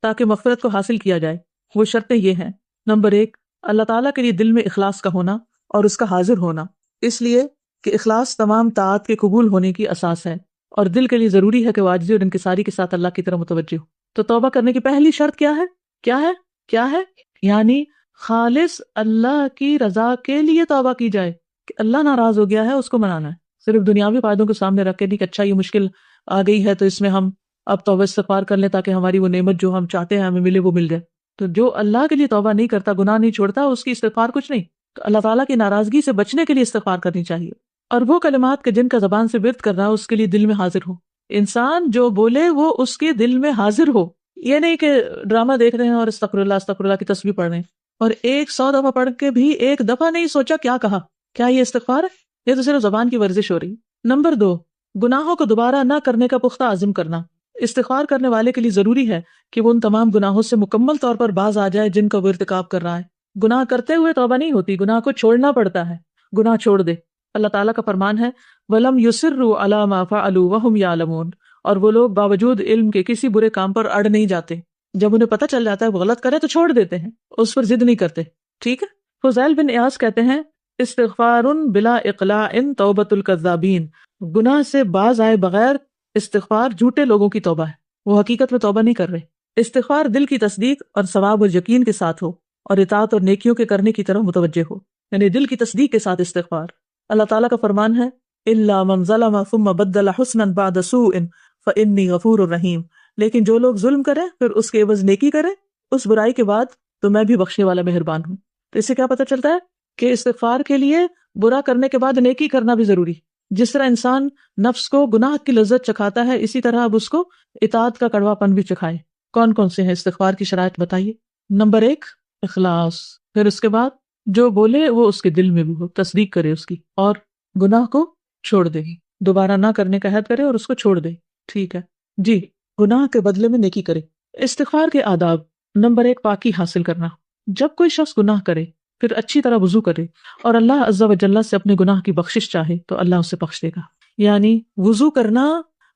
تاکہ مغفرت کو حاصل کیا جائے۔ وہ شرطیں یہ ہیں: نمبر 1، اللہ تعالیٰ کے لیے دل میں اخلاص کا ہونا اور اس کا حاضر ہونا، اس لیے کہ اخلاص تمام طاعت کے قبول ہونے کی اساس ہے، اور دل کے لیے ضروری ہے کہ وہ عاجزی اور انکساری کے ساتھ اللہ کی طرف متوجہ ہو۔ تو توبہ کرنے کی پہلی شرط کیا ہے؟ کیا ہے؟ کیا ہے؟ یعنی خالص اللہ کی رضا کے لیے توبہ کی جائے، کہ اللہ ناراض ہو گیا ہے اس کو منانا ہے، صرف دنیاوی فائدوں کو سامنے رکھ کے نہیں کہ اچھا یہ مشکل آ گئی ہے تو اس میں ہم اب توبہ استغفار کر لیں تاکہ ہماری وہ نعمت جو ہم چاہتے ہیں ہمیں ملے وہ مل جائے۔ تو جو اللہ کے لیے توبہ نہیں کرتا، گناہ نہیں چھوڑتا، اس کی استغفار کچھ نہیں۔ تو اللہ تعالیٰ کی ناراضگی سے بچنے کے لیے استغفار کرنی چاہیے، اور وہ کلمات کے جن کا زبان سے ورد کر رہا ہے اس کے لیے دل میں حاضر ہو۔ انسان جو بولے وہ اس کے دل میں حاضر ہو، یہ نہیں کہ ڈرامہ دیکھ رہے ہیں اور استغفر اللہ کی تسبیح پڑھ رہے ہیں اور 100 دفعہ پڑھ کے بھی ایک دفعہ نہیں سوچا کیا کہا۔ کیا یہ استغفار ہے؟ یہ تو صرف زبان کی ورزش ہو رہی۔ نمبر 2، گناہوں کو دوبارہ نہ کرنے کا پختہ عزم کرنا۔ استغفار کرنے والے کے لیے ضروری ہے کہ وہ ان تمام گناہوں سے مکمل طور پر باز آ جائے جن کا وہ ارتکاب کر رہا ہے۔ گناہ کرتے ہوئے توبہ نہیں ہوتی، گناہ کو چھوڑنا پڑتا ہے۔ گناہ چھوڑ دے۔ اللہ تعالیٰ کا فرمان ہے وَلَمْ يُصِرُّوا عَلَىٰ مَا فَعَلُوا وَهُمْ يَعْلَمُونَ، اور وہ لوگ باوجود علم کے کسی برے کام پر اڑ نہیں جاتے۔ جب انہیں پتہ چل جاتا ہے وہ غلط کرے تو چھوڑ دیتے ہیں، اس پر ضد نہیں کرتے۔ ٹھیک ہے۔ فضیل بن عیاض کہتے ہیں استغفار بلا اقلاع توبۃ الکذابین، گناہ سے باز آئے بغیر استغفار جھوٹے لوگوں کی توبہ ہے، وہ حقیقت میں توبہ نہیں کر رہے۔ استغفار دل کی تصدیق اور ثواب اور یقین کے ساتھ ہو، اور اطاعت اور نیکیوں کے کرنے کی طرف متوجہ ہو، یعنی دل کی تصدیق کے ساتھ استغفار۔ اللہ تعالیٰ کا فرمان ہے الا من ظلم ثم بدل حسنا بعد سوء فانی غفور الرحیم، لیکن جو لوگ ظلم کریں پھر اس کے عوض نیکی کریں اس برائی کے بعد تو میں بھی بخشنے والا مہربان ہوں۔ تو اس سے کیا پتہ چلتا ہے کہ استغفار کے لیے برا کرنے کے بعد نیکی کرنا بھی ضروری۔ جس طرح انسان نفس کو گناہ کی لذت چکھاتا ہے، اسی طرح اب اس کو اطاعت کا کڑوا پن بھی چکھائے۔ کون کون سے ہیں استغفار کی شرائط بتائیے؟ نمبر 1، اخلاص، پھر اس کے بعد جو بولے وہ اس کے دل میں بھی ہو، تصدیق کرے اس کی، اور گناہ کو چھوڑ دے، دوبارہ نہ کرنے کا عہد کرے اور اس کو چھوڑ دے۔ ٹھیک ہے جی، گناہ کے بدلے میں نیکی کرے۔ استغفار کے آداب۔ نمبر 1، پاکی حاصل کرنا۔ جب کوئی شخص گناہ کرے پھر اچھی طرح وضو کرے اور اللہ عز و جل سے اپنے گناہ کی بخشش چاہے تو اللہ اسے بخش دے گا۔ یعنی وضو کرنا،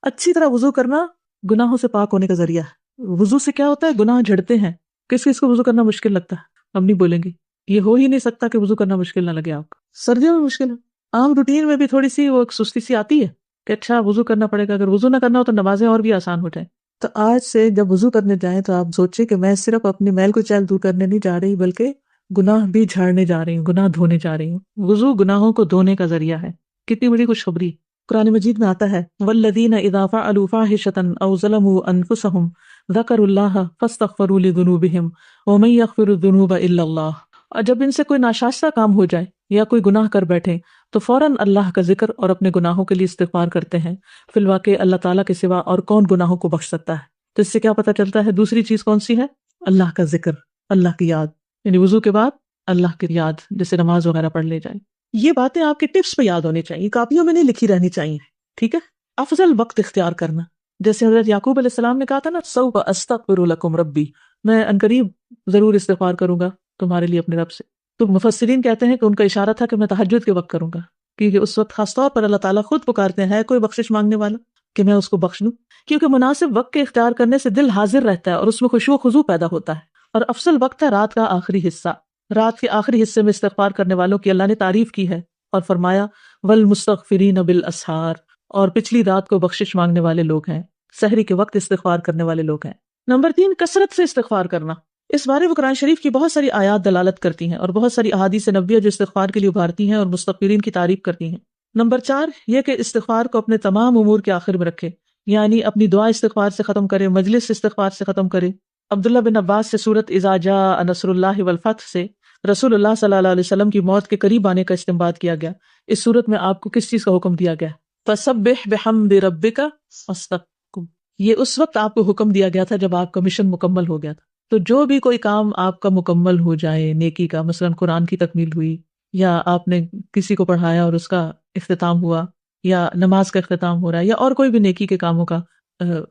اچھی طرح وضو کرنا گناہوں سے پاک ہونے کا ذریعہ ہے۔ وضو سے کیا ہوتا ہے؟ گناہ جھڑتے ہیں۔ کس کس کو وضو کرنا مشکل لگتا ہے؟ ہم نہیں بولیں گے، یہ ہو ہی نہیں سکتا کہ وضو کرنا مشکل نہ لگے آپ کو۔ سردیوں میں مشکل ہے، عام روٹین میں بھی تھوڑی سی وہ سستی سی آتی ہے کہ اچھا وضو کرنا پڑے گا، اگر وضو نہ کرنا ہو تو نمازیں اور بھی آسان ہو جائیں۔ تو آج سے جب وضو کرنے جائیں تو آپ سوچیں کہ میں صرف اپنی میل کو چیل دور کرنے نہیں جا رہی بلکہ گناہ بھی جھاڑنے جا رہی ہوں، گناہ دھونے جا رہی ہوں۔ وضو گناہوں کو دھونے کا ذریعہ ہے۔ کتنی بڑی خوشخبری قرآن مجید میں آتا ہے والذین اذا فعلوا فاحشۃ او ظلموا انفسهم ذکروا اللہ فاستغفروا لذنوبہم ومن یغفر الذنوب الا اللہ۔ اور جب ان سے کوئی ناشائستہ کام ہو جائے یا کوئی گناہ کر بیٹھے تو فوراً اللہ کا ذکر اور اپنے گناہوں کے لیے استغفار کرتے ہیں۔ فی الواقع اللہ تعالیٰ کے سوا اور کون گناہوں کو بخش سکتا ہے؟ تو اس سے کیا پتہ چلتا ہے؟ دوسری چیز کون سی ہے؟ اللہ کا ذکر، اللہ کی یاد، یعنی وضو کے بعد اللہ کی یاد، جیسے نماز وغیرہ پڑھ لے جائے۔ یہ باتیں آپ کے ٹپس پہ یاد ہونی چاہیے، کاپیوں میں نہیں لکھی رہنی چاہیے۔ ٹھیک ہے۔ افضل وقت اختیار کرنا، جیسے حضرت یعقوب علیہ السلام نے کہا تھا نا سوف استغفر لکم ربی، میں عنقریب ضرور استغفار کروں گا تمہارے لیے اپنے رب سے۔ تو مفسرین کہتے ہیں کہ ان کا اشارہ تھا کہ میں تہجد کے وقت کروں گا، کیونکہ اس وقت خاص طور پر اللہ تعالیٰ خود پکارتے ہیں کوئی بخشش مانگنے والا کہ میں اس کو بخش دوں، کیونکہ مناسب وقت کے اختیار کرنے سے دل حاضر رہتا ہے اور اس میں خشوع و خضوع پیدا ہوتا ہے۔ اور افضل وقت ہے رات کا آخری حصہ۔ رات کے آخری حصے میں استغفار کرنے والوں کی اللہ نے تعریف کی ہے اور فرمایا والمستغفرین بالاسحار، اور پچھلی رات کو بخشش مانگنے والے لوگ ہیں، سحری کے وقت استغفار کرنے والے لوگ ہیں۔ نمبر 3، کثرت سے استغفار کرنا۔ اس بارے میں قرآن شریف کی بہت ساری آیات دلالت کرتی ہیں اور بہت ساری احادیث نبویہ جو استغفار کے لیے ابھارتی ہیں اور مستغفرین کی تعریف کرتی ہیں۔ نمبر 4، یہ کہ استغفار کو اپنے تمام امور کے آخر میں رکھے، یعنی اپنی دعا استغفار سے ختم کرے، مجلس استغفار سے ختم کرے۔ عبداللہ بن عباس سے سورۃ اذا جاء نصر اللہ والفتح سے رسول اللہ صلی اللہ علیہ وسلم کی موت کے قریب آنے کا استنباط کیا گیا۔ اس صورت میں آپ کو کس چیز کا حکم دیا گیا؟ فسبح بحمد ربک واستغفر، یہ اس وقت آپ کو حکم دیا گیا تھا جب آپ کا مشن مکمل ہو گیا تھا۔ تو جو بھی کوئی کام آپ کا مکمل ہو جائے نیکی کا، مثلا قرآن کی تکمیل ہوئی، یا آپ نے کسی کو پڑھایا اور اس کا اختتام ہوا، یا نماز کا اختتام ہو رہا ہے، یا اور کوئی بھی نیکی کے کاموں کا،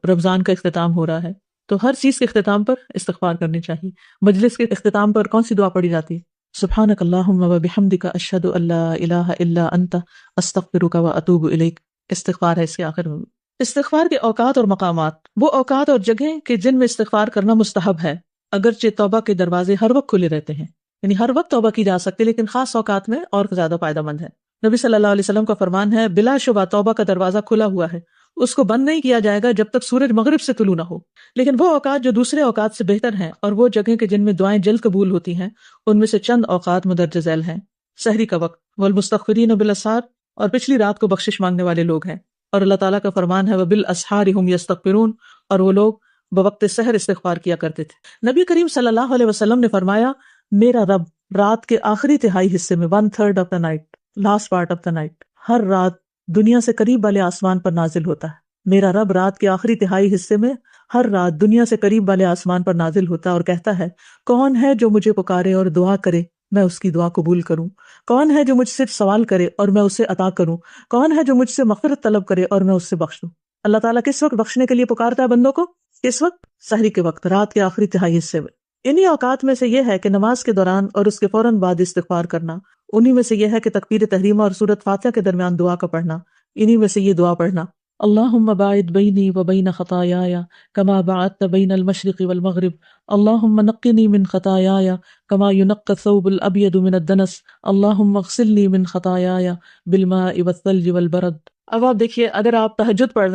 رمضان کا اختتام ہو رہا ہے، تو ہر چیز کے اختتام پر استغفار کرنی چاہیے۔ مجلس کے اختتام پر کون سی دعا پڑھی جاتی ہے؟ سبحانک اللہم وبحمدک اشہد ان لا الہ الا انت استغفرک واتوب الیک، استغفار ہے اس کے آخر میں۔ استغفار کے اوقات اور مقامات، وہ اوقات اور جگہیں کہ جن میں استغفار کرنا مستحب ہے، اگرچہ توبہ کے دروازے ہر وقت کھلے رہتے ہیں، یعنی ہر وقت توبہ کی جا سکتی ہے، لیکن خاص اوقات میں اور زیادہ فائدہ مند ہے۔ نبی صلی اللہ علیہ وسلم کا فرمان ہے، بلا شبہ توبہ کا دروازہ کھلا ہوا ہے، اس کو بند نہیں کیا جائے گا جب تک سورج مغرب سے طلوع نہ ہو۔ لیکن وہ اوقات جو دوسرے اوقات سے بہتر ہیں اور وہ جگہیں کہ جن میں دعائیں جلد قبول ہوتی ہیں، ان میں سے چند اوقات مندرجہ ذیل ہیں۔ سحری کا وقت، والمستغفرین بالاسحار، اور پچھلی رات کو بخشش مانگنے والے لوگ ہیں، اور اللہ تعالیٰ کا فرمان ہے وبالاسحار هم یستغفرون، اور وہ لوگ بوقت سحر استغفار کیا کرتے تھے۔ نبی کریم صلی اللہ علیہ وسلم نے فرمایا، میرا رب رات کے آخری تہائی حصے میں 1/3 of the night, last part of the night, ہر رات دنیا سے قریب والے آسمان پر نازل ہوتا ہے۔ میرا رب رات کے آخری تہائی حصے میں ہر رات دنیا سے قریب والے آسمان پر نازل ہوتا ہے اور کہتا ہے، کون ہے جو مجھے پکارے اور دعا کرے، میں اس کی دعا قبول کروں؟ کون ہے جو مجھ سے سوال کرے اور میں اسے عطا کروں؟ کون ہے جو مجھ سے مغفرت طلب کرے اور میں اس سے بخش دوں؟ اللہ تعالیٰ کس وقت بخشنے کے لیے پکارتا ہے بندوں کو؟ کس وقت؟ سحری کے وقت، رات کے آخری تہائی حصے میں۔ انہی اوقات میں سے یہ ہے کہ نماز کے دوران اور اس کے فوراً بعد استغفار کرنا، انہی میں سے یہ ہے کہ تکبیر تحریمہ اور سورۃ فاتحہ کے درمیان دعا کا پڑھنا، انہی میں سے یہ دعا پڑھنا، اللہم باعد بینی و بین خطایایا کما باعدت بین المشرق والمغرب، اللہم نقنی من خطایایا کما ینقی الثوب الابیض من الدنس، اللہم اغسلنی من خطایایا بالماء والثلج والبرد۔ اب آپ دیکھیے، اگر آپ تہجد پڑھ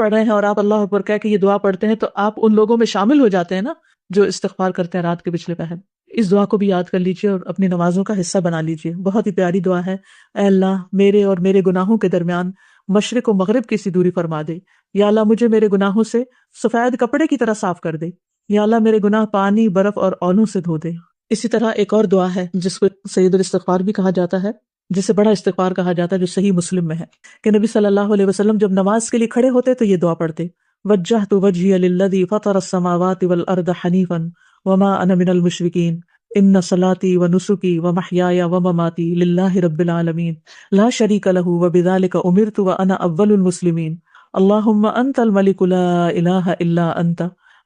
رہے ہیں اور آپ اللہ اکبر کہہ کے یہ دعا پڑھتے ہیں تو آپ ان لوگوں میں شامل ہو جاتے ہیں نا جو استغفار کرتے ہیں رات کے پچھلے پہر۔ اس دعا کو بھی یاد کر لیجئے اور اپنی نمازوں کا حصہ بنا لیجئے، بہت ہی پیاری دعا ہے۔ اے اللہ، میرے اور میرے گناہوں کے درمیان مشرق و مغرب کی سی دوری فرما دے۔ یا اللہ، مجھے میرے گناہوں سے سفید کپڑے کی طرح صاف کر دے۔ یا اللہ، میرے گناہ پانی، برف اور اولوں سے دھو دے۔ اسی طرح ایک اور دعا ہے جس کو سید الاستغفار بھی کہا جاتا ہے، جسے بڑا استغفار کہا جاتا ہے، جو صحیح مسلم میں ہے کہ نبی صلی اللہ علیہ وسلم جب نماز کے لیے کھڑے ہوتے تو یہ دعا پڑھتے، وجہت وجہی للذی فطر السماوات والارض حنیفا وما انا من المشرکین ان صلاتی ونسکی ومحیای ومماتی للہ رب العالمین لا شریک لہ وبذلک امرت وانا اول المسلمین اللہم انت الملک لا الہ الا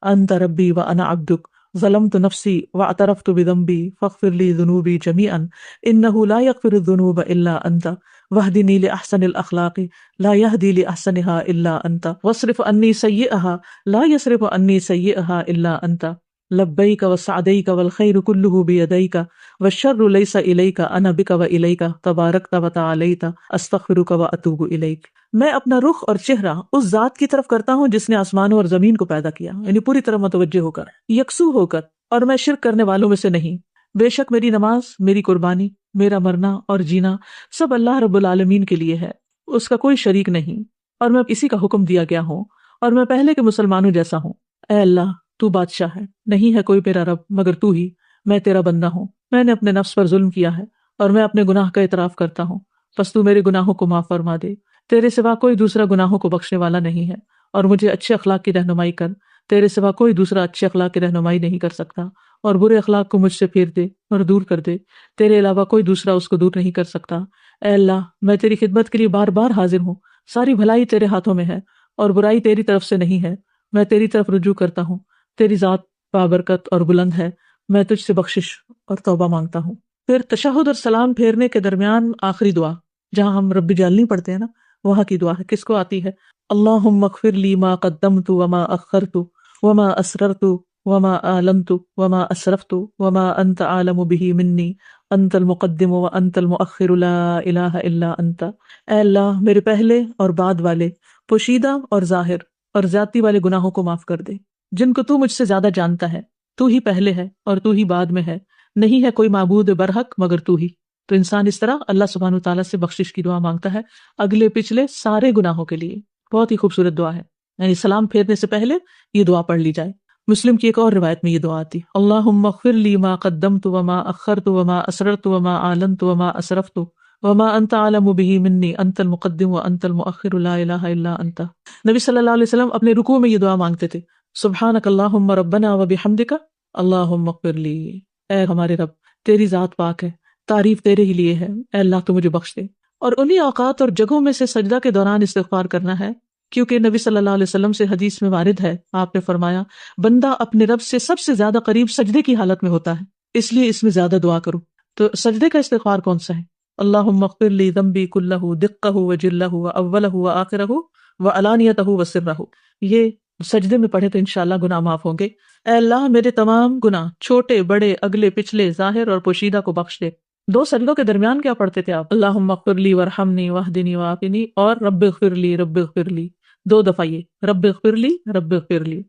انت ربی وانا عبدک ظلمت نفسی واعترفت بذنبی فاغفر لی ذنوبی جمیعا انہ لا یغفر الذنوب الا انت واہدنی لأحسن الاخلاق لا یہدی لأحسنها الا انت واصرف عنی سیئها لا یصرف عنی سیئها الا انت لبیک وسعدیک والخیر کلہ بیدیک والشر لیس الیک انا بک والیک تبارکت وتعالیت استغفرک واتوب الیک۔ میں اپنا رخ اور چہرہ اس ذات کی طرف کرتا ہوں جس نے آسمانوں اور زمین کو پیدا کیا، یعنی پوری طرح متوجہ ہو کر، یکسو ہو کر، اور میں شرک کرنے والوں میں سے نہیں۔ بے شک میری نماز، میری قربانی، میرا مرنا اور جینا سب اللہ رب العالمین کے لیے ہے، اس کا کوئی شریک نہیں، اور میں اسی کا حکم دیا گیا ہوں اور میں پہلے کے مسلمانوں جیسا ہوں۔ اے اللہ، تو بادشاہ ہے، نہیں ہے کوئی میرا رب مگر تو ہی، میں تیرا بندہ ہوں، میں نے اپنے نفس پر ظلم کیا ہے اور میں اپنے گناہ کا اعتراف کرتا ہوں، پس تو میرے گناہوں کو معاف فرما دے۔ تیرے سوا کوئی دوسرا گناہوں کو بخشنے والا نہیں ہے، اور مجھے اچھے اخلاق کی رہنمائی کر، تیرے سوا کوئی دوسرا اچھے اخلاق کی رہنمائی نہیں کر سکتا، اور برے اخلاق کو مجھ سے پھیر دے اور دور کر دے، تیرے علاوہ کوئی دوسرا اس کو دور نہیں کر سکتا۔ اے اللہ، میں تیری خدمت کے لیے بار بار حاضر ہوں، ساری بھلائی تیرے ہاتھوں میں ہے اور برائی تیری طرف سے نہیں ہے، میں تیری طرف رجوع کرتا ہوں، تیری ذات بابرکت اور بلند ہے، میں تجھ سے بخشش اور توبہ مانگتا ہوں۔ پھر تشہد اور سلام پھیرنے کے درمیان آخری دعا، جہاں ہم رب جعلنی پڑھتے ہیں نا، وہاں کی دعا ہے۔ کس کو آتی ہے؟ اللہم اغفر لی ما قدمت وما اخرت وما اسررت وما اعلنت وما اسرفت وما انت عالم به منی انت المقدم وانت المؤخر لا الہ الا انت۔ اے اللہ، میرے پہلے اور بعد والے، پوشیدہ اور ظاہر اور زیادتی والے گناہوں کو معاف کر دے، جن کو تو مجھ سے زیادہ جانتا ہے، تو ہی پہلے ہے اور تو ہی بعد میں ہے، نہیں ہے کوئی معبود برحق مگر تو ہی۔ تو انسان اس طرح اللہ سبحانہ وتعالیٰ سے بخشش کی دعا مانگتا ہے اگلے پچھلے سارے گناہوں کے لیے۔ بہت ہی خوبصورت دعا ہے، یعنی سلام پھیرنے سے پہلے یہ دعا پڑھ لی جائے۔ مسلم کی ایک اور روایت میں یہ دعا آتی، اللہم اغفر لی ما قدمت وما اخرت وما اسررت وما اعلنت وما اسرفت وما انت عالم به منی انت المقدم وانت المؤخر لا الہ الا انت۔ نبی صلی اللہ علیہ وسلم اپنے رکوع میں یہ دعا مانگتے تھے، سبحانک اللہم ربنا وبحمدک اللہم اغفر لی۔ اے ہمارے رب، تیری ذات پاک ہے، تعریف تیرے ہی لیے ہے، اے اللہ تو مجھے بخش دے۔ اور انہی اوقات اور جگہوں میں سے سجدہ کے دوران استغفار کرنا ہے، کیونکہ نبی صلی اللہ علیہ وسلم سے حدیث میں وارد ہے، آپ نے فرمایا بندہ اپنے رب سے سب سے زیادہ قریب سجدے کی حالت میں ہوتا ہے، اس لیے اس میں زیادہ دعا کرو۔ تو سجدے کا استغفار کون سا ہے؟ اللہم اغفر لی ذنبی کلہ دقہ وجلہ واولہ وآخرہ وعلانیتہ وسرہ، یہ سجدے میں پڑھے تو انشاءاللہ گناہ معاف ہوں گے۔ اے اللہ میرے تمام گناہ چھوٹے بڑے اگلے پچھلے ظاہر اور پوشیدہ کو بخش دے۔ دو سجدوں کے درمیان کیا پڑھتے تھے آپ؟ اللہم اغفر لی وارحمنی واہدنی وعافنی، اور رب اغفر لی رب اغفر لی، دو دفعہ یہ رب اغفر لی رب اغفر لی۔